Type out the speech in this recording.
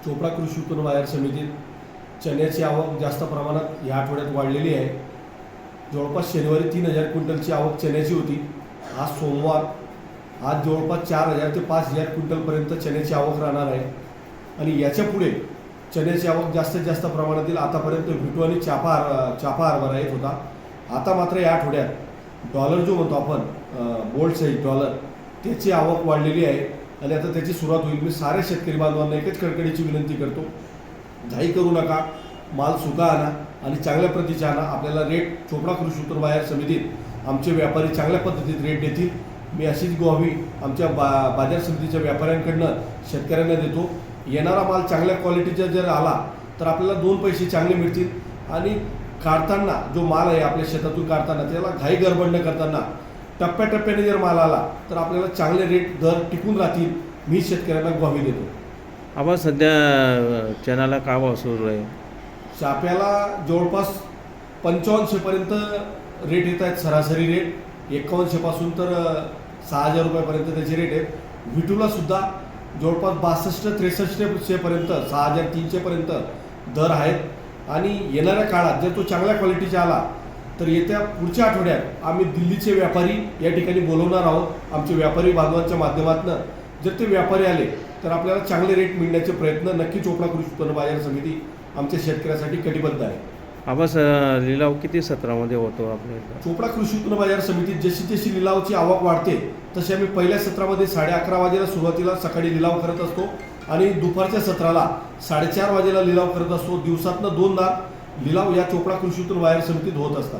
चोपडा कृषी उत्पन्न बाजार समितीत चण्याची आवक जास्त प्रमाणात या आठवड्यात वाढलेली आहे। जवळपास शनिवारी 3000 क्विंटलची आवक चण्याची होती। आज सोमवार, आज जवळपास 4000 ते 5000 क्विंटलपर्यंत चण्याची आवक राहणार आहे आणि याच्या पुढे चण्याची आवक जास्तीत जास्त प्रमाणात येईल। आतापर्यंत व्हिटो आणि चाफा हरभरा येत होता। आता मात्र या आठवड्यात डॉलर जो म्हणतो आपण बोल्ड साईज डॉलर त्याची आवक वाढलेली आहे आणि आता त्याची सुरुवात होईल। मी सारे शेतकरी बांधवांना एकच कडकडीची विनंती करतो, घाई करू नका, माल सुका आणा आणि चांगल्या प्रतीचा आणा। आपल्याला रेट चोपडा कृषी उत्पन्न बाजार समितीत आमचे व्यापारी चांगल्या पद्धतीत रेट देतील। मी अशीच ग्वाही आमच्या बाजार समितीच्या व्यापाऱ्यांकडनं शेतकऱ्यांना देतो। येणारा माल चांगल्या क्वालिटीचा जर आला तर आपल्याला 2 पैसे चांगले मिळतील आणि काढताना जो माल आहे आपल्या शेतातून काढताना त्याला घाई गडबड न करताना टप्प्याटप्प्याने जर माल आला तर आपल्याला चांगले रेट दर टिकून राहतील। मी शेतकऱ्यांना ग्वाही देतो। आपण सध्या चण्याला काय भाव सुरू आहे? चाफ्याला जवळपास 8500 पर्यंत रेट येत आहेत, सरासरी रेट 5100 पासून तर 6000 रुपयापर्यंत त्याचे रेट आहेत। व्हिटूला सुद्धा जवळपास 62-6300 पर्यंत 6300 पर्यंत दर आहेत आणि येणाऱ्या काळात जर तो चांगल्या क्वालिटीचा आला तर येत्या पुढच्या आठवड्यात आम्ही दिल्लीचे व्यापारी या ठिकाणी बोलवणार आहोत। आमचे व्यापारी बांधवांच्या माध्यमातून जर ते व्यापारी आले तर आपल्याला चांगले रेट मिळण्याचे प्रयत्न नक्की चोपडा कृषी उत्पन्न बाजार समिती आमच्या शेतकऱ्यासाठी कटिबद्ध आहे। आपण लिलाव किती सत्रामध्ये होतो आपल्या? चोपडा कृषी उत्पन्न बाजार समितीत जशी जशी लिलावाची आवक वाढते तशी आम्ही पहिल्या सत्रामध्ये 11:30 वाजेला सुरुवातीला सकाळी लिलाव करत असतो आणि दुपारच्या सत्राला 4:30 वाजेला लिलाव करत असतो। दिवसातनं 2दा लिलाव या चोपडा कृषी उत्पन्न बाजार समितीत होत असतात।